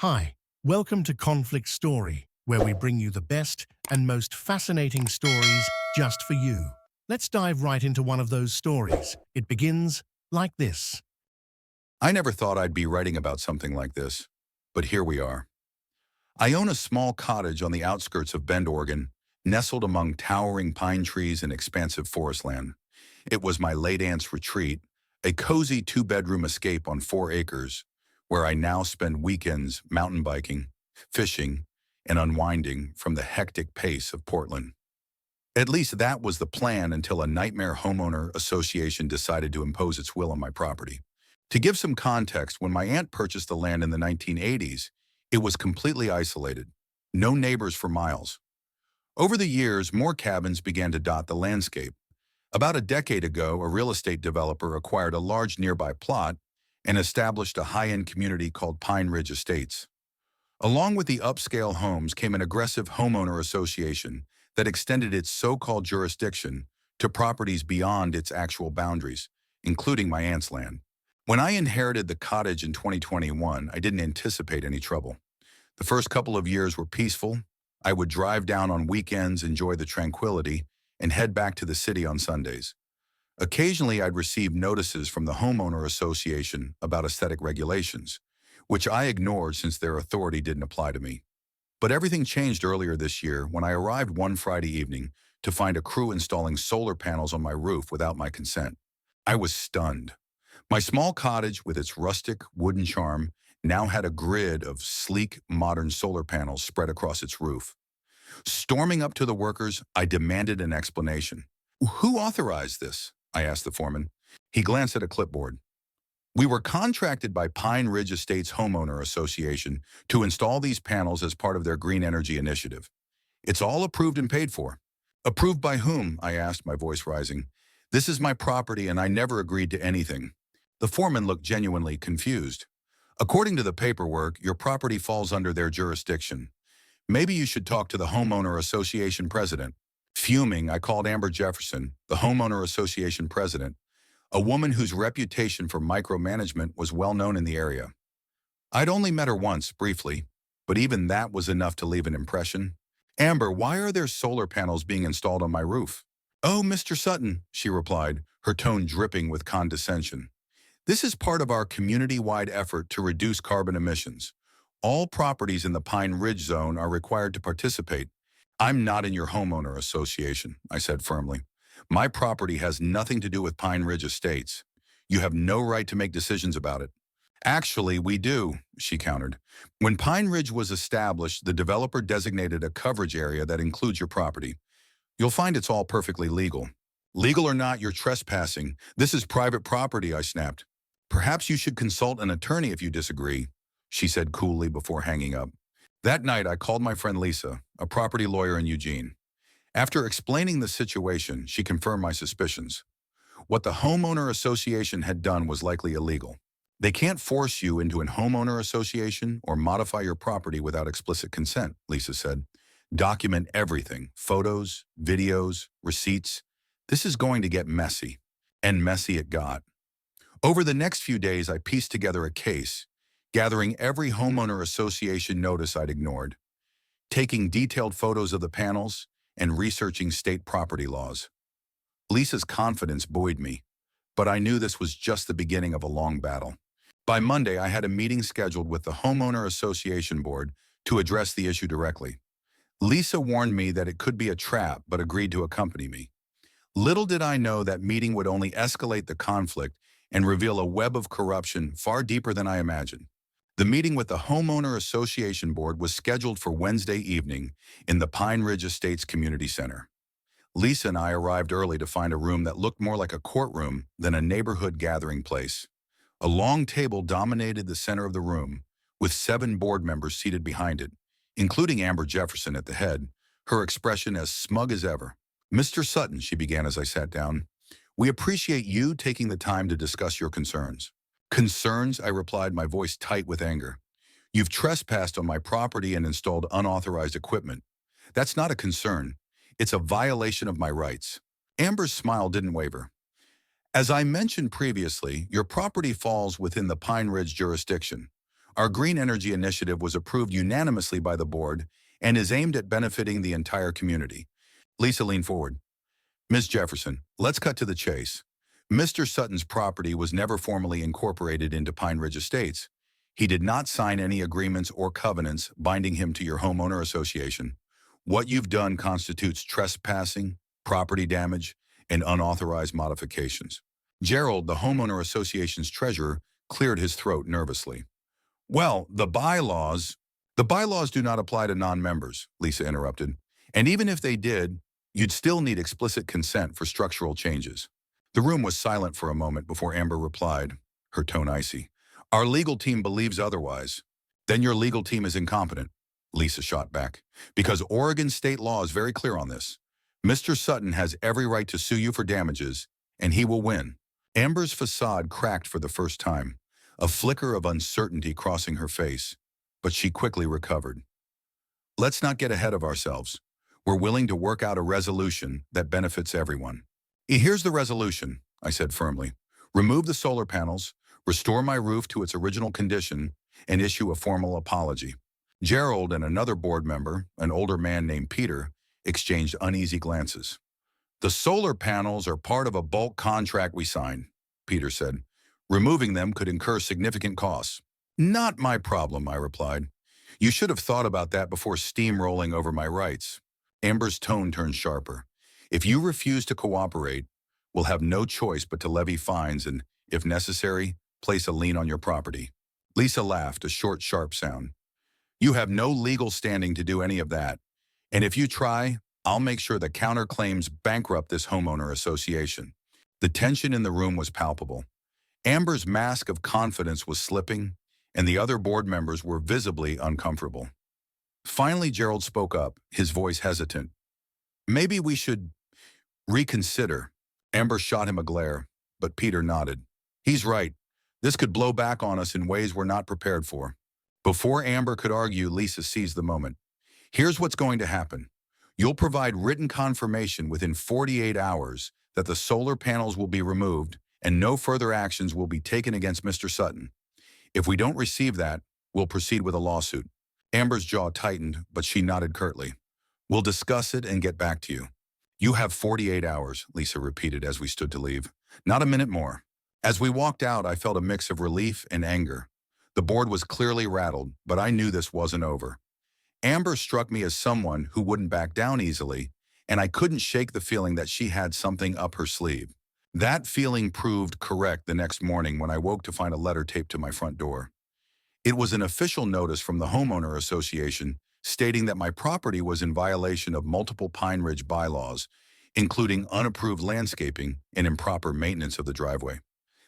Hi, welcome to Conflict Story, where we bring you the best and most fascinating stories just for you. Let's dive right into one of those stories. It begins like this. I never thought I'd be writing about something like this, but here we are. I own a small cottage on the outskirts of Bend, Oregon, nestled among towering pine trees and expansive forest land. It was my late aunt's retreat, a cozy two-bedroom escape on 4 acres, where I now spend weekends mountain biking, fishing, and unwinding from the hectic pace of Portland. At least that was the plan until a nightmare homeowner association decided to impose its will on my property. To give some context, when my aunt purchased the land in the 1980s, it was completely isolated, no neighbors for miles. Over the years, more cabins began to dot the landscape. About a decade ago, a real estate developer acquired a large nearby plot and established a high-end community called Pine Ridge Estates. Along with the upscale homes came an aggressive homeowner association that extended its so-called jurisdiction to properties beyond its actual boundaries, including my aunt's land. When I inherited the cottage in 2021, I didn't anticipate any trouble. The first couple of years were peaceful. I would drive down on weekends, enjoy the tranquility, and head back to the city on Sundays. Occasionally, I'd receive notices from the homeowner association about aesthetic regulations, which I ignored since their authority didn't apply to me. But everything changed earlier this year when I arrived one Friday evening to find a crew installing solar panels on my roof without my consent. I was stunned. My small cottage, with its rustic wooden charm, now had a grid of sleek, modern solar panels spread across its roof. Storming up to the workers, I demanded an explanation. "Who authorized this?" I asked the foreman. He glanced at a clipboard. "We were contracted by Pine Ridge Estates Homeowner Association to install these panels as part of their green energy initiative. It's all approved and paid for." "Approved by whom?" I asked, my voice rising. "This is my property and I never agreed to anything." The foreman looked genuinely confused. "According to the paperwork, your property falls under their jurisdiction. Maybe you should talk to the homeowner association president." Fuming, I called Amber Jefferson, the homeowner association president, a woman whose reputation for micromanagement was well known in the area. I'd only met her once, briefly, but even that was enough to leave an impression. "Amber, why are there solar panels being installed on my roof?" "Oh, Mr. Sutton," she replied, her tone dripping with condescension. "This is part of our community-wide effort to reduce carbon emissions. All properties in the Pine Ridge zone are required to participate." "I'm not in your homeowner association," I said firmly. "My property has nothing to do with Pine Ridge Estates. You have no right to make decisions about it." "Actually, we do," she countered. "When Pine Ridge was established, the developer designated a coverage area that includes your property. You'll find it's all perfectly legal." "Legal or not, you're trespassing. This is private property," I snapped. "Perhaps you should consult an attorney if you disagree," she said coolly before hanging up. That night, I called my friend Lisa, a property lawyer in Eugene. After explaining the situation, she confirmed my suspicions. What the homeowner association had done was likely illegal. "They can't force you into a homeowner association or modify your property without explicit consent," Lisa said. "Document everything, photos, videos, receipts. This is going to get messy." And messy it got. Over the next few days, I pieced together a case, gathering every homeowner association notice I'd ignored, taking detailed photos of the panels, and researching state property laws. Lisa's confidence buoyed me, but I knew this was just the beginning of a long battle. By Monday, I had a meeting scheduled with the homeowner association board to address the issue directly. Lisa warned me that it could be a trap, but agreed to accompany me. Little did I know that meeting would only escalate the conflict and reveal a web of corruption far deeper than I imagined. The meeting with the Homeowner Association Board was scheduled for Wednesday evening in the Pine Ridge Estates Community Center. Lisa and I arrived early to find a room that looked more like a courtroom than a neighborhood gathering place. A long table dominated the center of the room, with 7 board members seated behind it, including Amber Jefferson at the head, her expression as smug as ever. "Mr. Sutton," she began as I sat down, "we appreciate you taking the time to discuss your concerns." "Concerns?" I replied, my voice tight with anger. "You've trespassed on my property and installed unauthorized equipment. That's not a concern. It's a violation of my rights." Amber's smile didn't waver. "As I mentioned previously, your property falls within the Pine Ridge jurisdiction. Our green energy initiative was approved unanimously by the board and is aimed at benefiting the entire community. Lisa leaned forward. Ms. Jefferson, let's cut to the chase. Mr. Sutton's property was never formally incorporated into Pine Ridge Estates. He did not sign any agreements or covenants binding him to your homeowner association. What you've done constitutes trespassing, property damage, and unauthorized modifications. Gerald, the homeowner association's treasurer, cleared his throat nervously. Well, the bylaws do not apply to non-members, Lisa interrupted. And even if they did, you'd still need explicit consent for structural changes. The room was silent for a moment before Amber replied, her tone icy. Our legal team believes otherwise. Then your legal team is incompetent, Lisa shot back, because Oregon state law is very clear on this. Mr. Sutton has every right to sue you for damages, and he will win. Amber's facade cracked for the first time, a flicker of uncertainty crossing her face, but she quickly recovered. Let's not get ahead of ourselves. We're willing to work out a resolution that benefits everyone. Here's the resolution, I said firmly. Remove the solar panels, restore my roof to its original condition, and issue a formal apology. Gerald and another board member, an older man named Peter, exchanged uneasy glances. The solar panels are part of a bulk contract we signed, Peter said. Removing them could incur significant costs. Not my problem, I replied. You should have thought about that before steamrolling over my rights. Amber's tone turned sharper. If you refuse to cooperate, we'll have no choice but to levy fines and, if necessary, place a lien on your property. Lisa laughed, a short, sharp sound. You have no legal standing to do any of that. And if you try, I'll make sure the counterclaims bankrupt this homeowner association. The tension in the room was palpable. Amber's mask of confidence was slipping, and the other board members were visibly uncomfortable. Finally, Gerald spoke up, his voice hesitant. Maybe we should reconsider. Amber shot him a glare, but Peter nodded. He's right. This could blow back on us in ways we're not prepared for. Before Amber could argue, Lisa seized the moment. Here's what's going to happen. You'll provide written confirmation within 48 hours that the solar panels will be removed and no further actions will be taken against Mr. Sutton. If we don't receive that, we'll proceed with a lawsuit. Amber's jaw tightened, but she nodded curtly. We'll discuss it and get back to you. You have 48 hours, Lisa repeated as we stood to leave. Not a minute more. As we walked out, I felt a mix of relief and anger. The board was clearly rattled, but I knew this wasn't over. Amber struck me as someone who wouldn't back down easily, and I couldn't shake the feeling that she had something up her sleeve. That feeling proved correct the next morning when I woke to find a letter taped to my front door. It was an official notice from the homeowner association stating that my property was in violation of multiple Pine Ridge bylaws, including unapproved landscaping and improper maintenance of the driveway.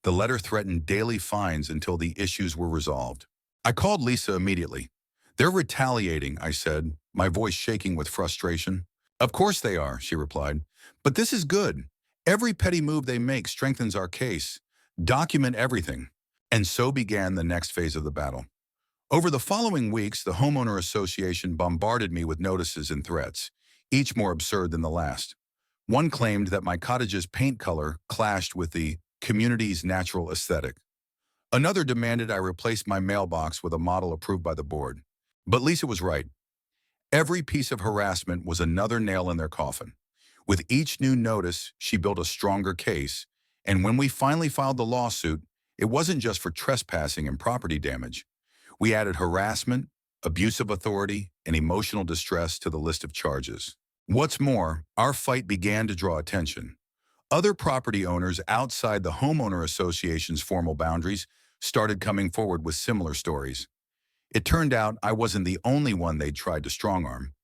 The letter threatened daily fines until the issues were resolved. I called Lisa immediately. They're retaliating, I said, my voice shaking with frustration. Of course they are, she replied. But this is good. Every petty move they make strengthens our case. Document everything. And so began the next phase of the battle. Over the following weeks, the homeowner association bombarded me with notices and threats, each more absurd than the last. One claimed that my cottage's paint color clashed with the community's natural aesthetic. Another demanded I replace my mailbox with a model approved by the board. But Lisa was right. Every piece of harassment was another nail in their coffin. With each new notice, she built a stronger case, and when we finally filed the lawsuit, it wasn't just for trespassing and property damage. We added harassment, abuse of authority, and emotional distress to the list of charges. What's more, our fight began to draw attention. Other property owners outside the homeowner association's formal boundaries started coming forward with similar stories. It turned out I wasn't the only one they'd tried to strong-arm.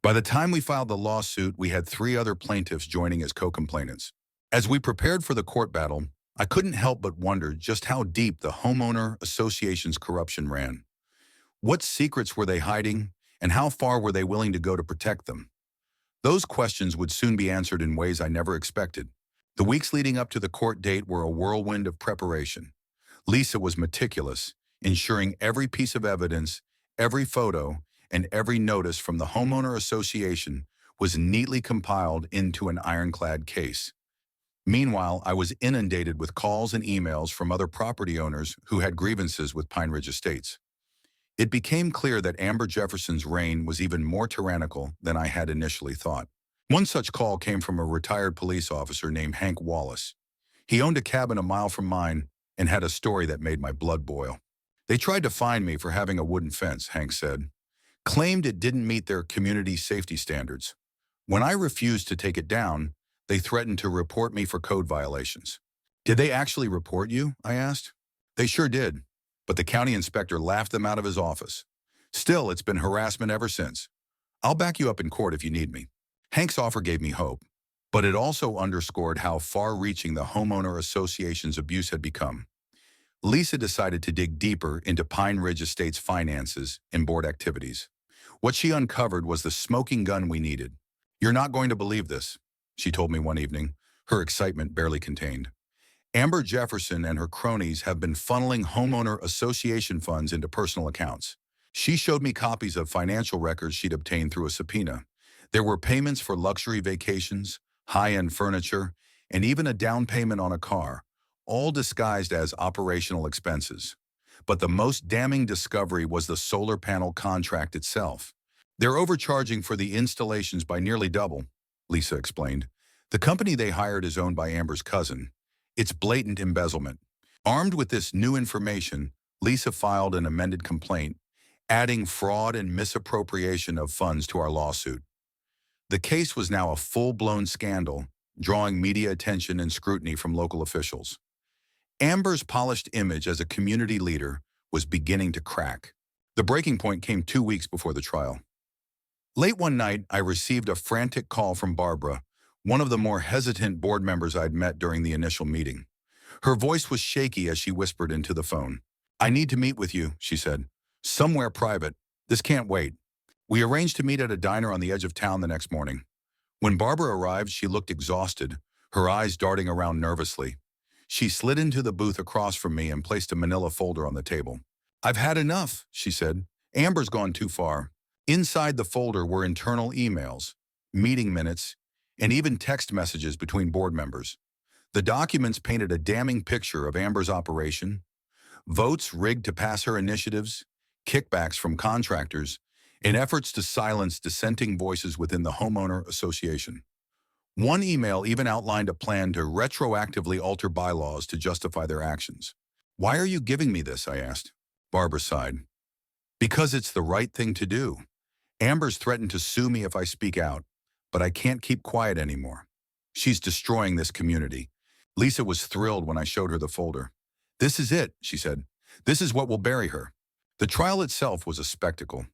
By the time we filed the lawsuit, we had 3 other plaintiffs joining as co-complainants. As we prepared for the court battle, I couldn't help but wonder just how deep the homeowner association's corruption ran. What secrets were they hiding, and how far were they willing to go to protect them? Those questions would soon be answered in ways I never expected. The weeks leading up to the court date were a whirlwind of preparation. Lisa was meticulous, ensuring every piece of evidence, every photo, and every notice from the homeowner association was neatly compiled into an ironclad case. Meanwhile, I was inundated with calls and emails from other property owners who had grievances with Pine Ridge Estates. It became clear that Amber Jefferson's reign was even more tyrannical than I had initially thought. One such call came from a retired police officer named Hank Wallace. He owned a cabin a mile from mine and had a story that made my blood boil. They tried to fine me for having a wooden fence, Hank said, claimed it didn't meet their community safety standards. When I refused to take it down, they threatened to report me for code violations. Did they actually report you? I asked. They sure did, but the county inspector laughed them out of his office. Still, it's been harassment ever since. I'll back you up in court if you need me. Hank's offer gave me hope, but it also underscored how far-reaching the homeowner association's abuse had become. Lisa decided to dig deeper into Pine Ridge Estate's finances and board activities. What she uncovered was the smoking gun we needed. "You're not going to believe this," she told me one evening, her excitement barely contained. Amber Jefferson and her cronies have been funneling homeowner association funds into personal accounts. She showed me copies of financial records she'd obtained through a subpoena. There were payments for luxury vacations, high-end furniture, and even a down payment on a car, all disguised as operational expenses. But the most damning discovery was the solar panel contract itself. "They're overcharging for the installations by nearly double," Lisa explained. "The company they hired is owned by Amber's cousin. It's blatant embezzlement." Armed with this new information, Lisa filed an amended complaint, adding fraud and misappropriation of funds to our lawsuit. The case was now a full-blown scandal, drawing media attention and scrutiny from local officials. Amber's polished image as a community leader was beginning to crack. The breaking point came 2 weeks before the trial. Late one night, I received a frantic call from Barbara, one of the more hesitant board members I'd met during the initial meeting. Her voice was shaky as she whispered into the phone. "I need to meet with you," she said. "Somewhere private. This can't wait." We arranged to meet at a diner on the edge of town the next morning. When Barbara arrived, she looked exhausted, her eyes darting around nervously. She slid into the booth across from me and placed a manila folder on the table. "I've had enough," she said. "Amber's gone too far." Inside the folder were internal emails, meeting minutes, and even text messages between board members. The documents painted a damning picture of Amber's operation: votes rigged to pass her initiatives, kickbacks from contractors, and efforts to silence dissenting voices within the homeowner association. One email even outlined a plan to retroactively alter bylaws to justify their actions. "Why are you giving me this?" I asked. Barbara sighed. "Because it's the right thing to do. Amber's threatened to sue me if I speak out, but I can't keep quiet anymore. She's destroying this community." Lisa was thrilled when I showed her the folder. "This is it," she said. "This is what will bury her." The trial itself was a spectacle.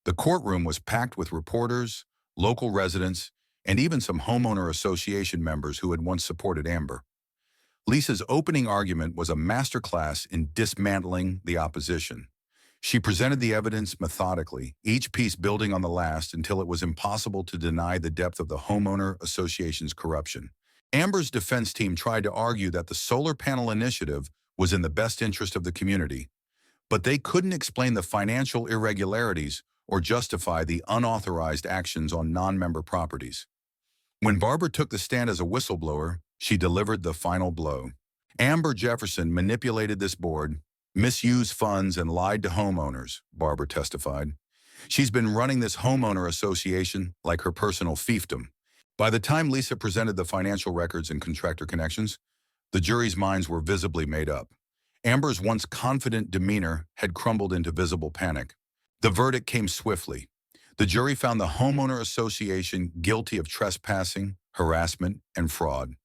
The courtroom was packed with reporters, local residents, and even some homeowner association members who had once supported Amber. Lisa's opening argument was a masterclass in dismantling the opposition. She presented the evidence methodically, each piece building on the last until it was impossible to deny the depth of the homeowner association's corruption. Amber's defense team tried to argue that the solar panel initiative was in the best interest of the community, but they couldn't explain the financial irregularities or justify the unauthorized actions on non-member properties. When Barbara took the stand as a whistleblower, she delivered the final blow. Amber Jefferson manipulated this board, misused funds, and lied to homeowners, Barbara testified. She's been running this homeowner association like her personal fiefdom. By the time Lisa presented the financial records and contractor connections, the jury's minds were visibly made up. Amber's once confident demeanor had crumbled into visible panic. The verdict came swiftly. The jury found the homeowner association guilty of trespassing, harassment, and fraud.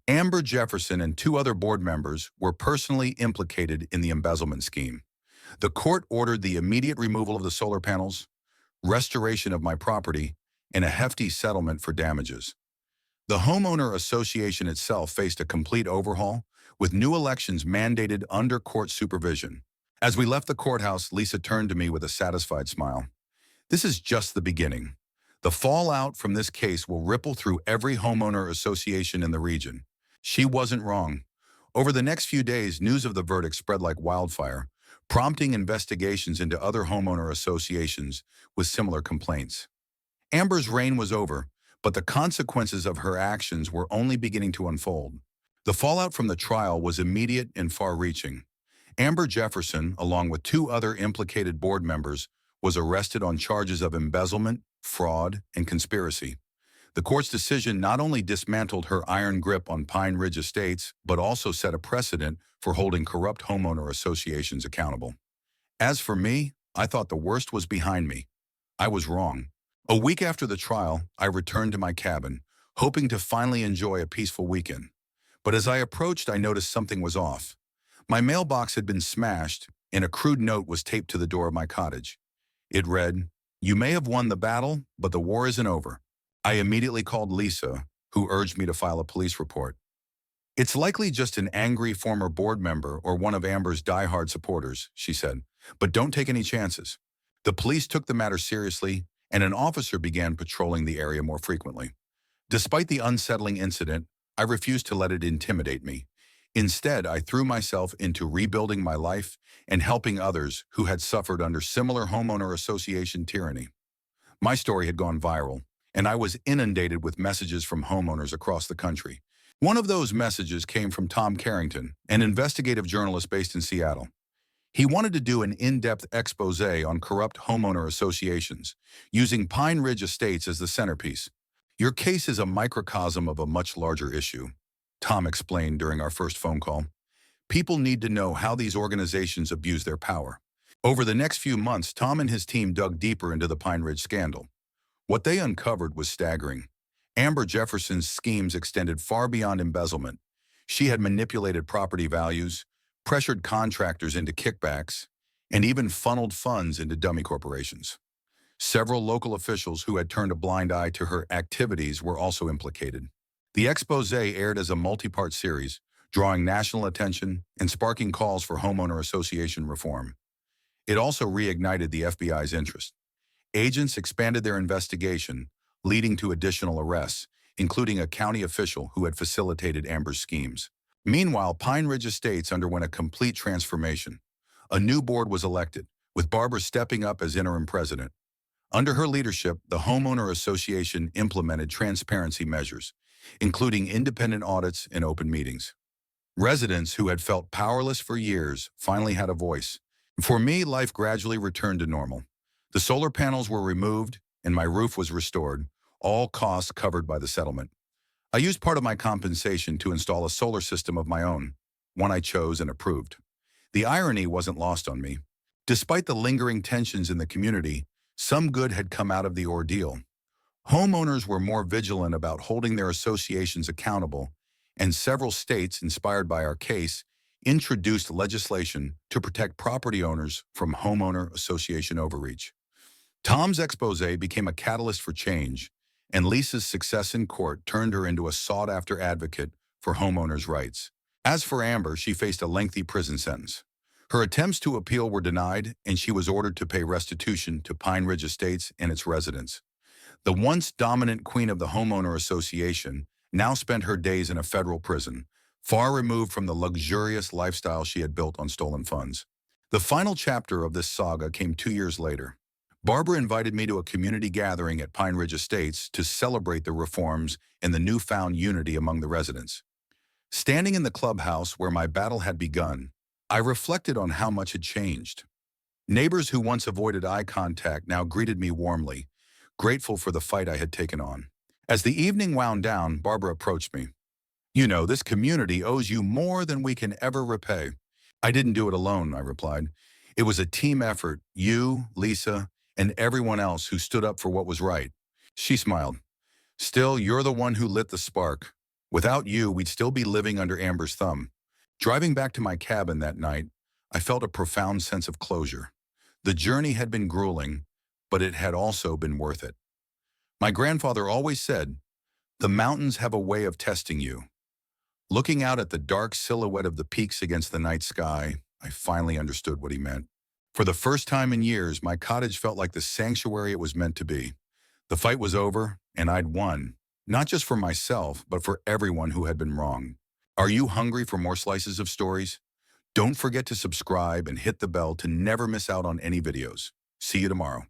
Amber Jefferson and 2 other board members were personally implicated in the embezzlement scheme. The court ordered the immediate removal of the solar panels, restoration of my property, and a hefty settlement for damages. The homeowner association itself faced a complete overhaul, with new elections mandated under court supervision. As we left the courthouse, Lisa turned to me with a satisfied smile. "This is just the beginning. The fallout from this case will ripple through every homeowner association in the region." She wasn't wrong. Over the next few days, news of the verdict spread like wildfire, prompting investigations into other homeowner associations with similar complaints. Amber's reign was over, but the consequences of her actions were only beginning to unfold. The fallout from the trial was immediate and far-reaching. Amber Jefferson, along with two other implicated board members, was arrested on charges of embezzlement, fraud, and conspiracy. The court's decision not only dismantled her iron grip on Pine Ridge Estates, but also set a precedent for holding corrupt homeowner associations accountable. As for me, I thought the worst was behind me. I was wrong. A week after the trial, I returned to my cabin, hoping to finally enjoy a peaceful weekend. But as I approached, I noticed something was off. My mailbox had been smashed, and a crude note was taped to the door of my cottage. It read, "You may have won the battle, but the war isn't over." I immediately called Lisa, who urged me to file a police report. "It's likely just an angry former board member or one of Amber's diehard supporters," she said, "but don't take any chances." The police took the matter seriously, and an officer began patrolling the area more frequently. Despite the unsettling incident, I refused to let it intimidate me. Instead, I threw myself into rebuilding my life and helping others who had suffered under similar homeowner association tyranny. My story had gone viral, and I was inundated with messages from homeowners across the country. One of those messages came from Tom Carrington, an investigative journalist based in Seattle. He wanted to do an in-depth expose on corrupt homeowner associations, using Pine Ridge Estates as the centerpiece. "Your case is a microcosm of a much larger issue," Tom explained during our first phone call. "People need to know how these organizations abuse their power." Over the next few months, Tom and his team dug deeper into the Pine Ridge scandal. What they uncovered was staggering. Amber Jefferson's schemes extended far beyond embezzlement. She had manipulated property values, pressured contractors into kickbacks, and even funneled funds into dummy corporations. Several local officials who had turned a blind eye to her activities were also implicated. The expose aired as a multi-part series, drawing national attention and sparking calls for homeowner association reform. It also reignited the FBI's interest. Agents expanded their investigation, leading to additional arrests, including a county official who had facilitated Amber's schemes. Meanwhile, Pine Ridge Estates underwent a complete transformation. A new board was elected, with Barbara stepping up as interim president. Under her leadership, the homeowner association implemented transparency measures, including independent audits and open meetings. Residents who had felt powerless for years finally had a voice. For me, life gradually returned to normal. The solar panels were removed and my roof was restored, all costs covered by the settlement. I used part of my compensation to install a solar system of my own, one I chose and approved. The irony wasn't lost on me. Despite the lingering tensions in the community, some good had come out of the ordeal. Homeowners were more vigilant about holding their associations accountable, and several states, inspired by our case, introduced legislation to protect property owners from homeowner association overreach. Tom's expose became a catalyst for change, and Lisa's success in court turned her into a sought-after advocate for homeowners' rights. As for Amber, she faced a lengthy prison sentence. Her attempts to appeal were denied, and she was ordered to pay restitution to Pine Ridge Estates and its residents. The once dominant queen of the homeowner association now spent her days in a federal prison, far removed from the luxurious lifestyle she had built on stolen funds. The final chapter of this saga came 2 years later. Barbara invited me to a community gathering at Pine Ridge Estates to celebrate the reforms and the newfound unity among the residents. Standing in the clubhouse where my battle had begun, I reflected on how much had changed. Neighbors who once avoided eye contact now greeted me warmly, grateful for the fight I had taken on. As the evening wound down, Barbara approached me. "You know, this community owes you more than we can ever repay." "I didn't do it alone," I replied. "It was a team effort, you, Lisa, and everyone else who stood up for what was right." She smiled. "Still, you're the one who lit the spark. Without you, we'd still be living under Amber's thumb." Driving back to my cabin that night, I felt a profound sense of closure. The journey had been grueling, but it had also been worth it. My grandfather always said, "The mountains have a way of testing you." Looking out at the dark silhouette of the peaks against the night sky, I finally understood what he meant. For the first time in years, my cottage felt like the sanctuary it was meant to be. The fight was over, and I'd won, not just for myself, but for everyone who had been wronged. Are you hungry for more slices of stories? Don't forget to subscribe and hit the bell to never miss out on any videos. See you tomorrow.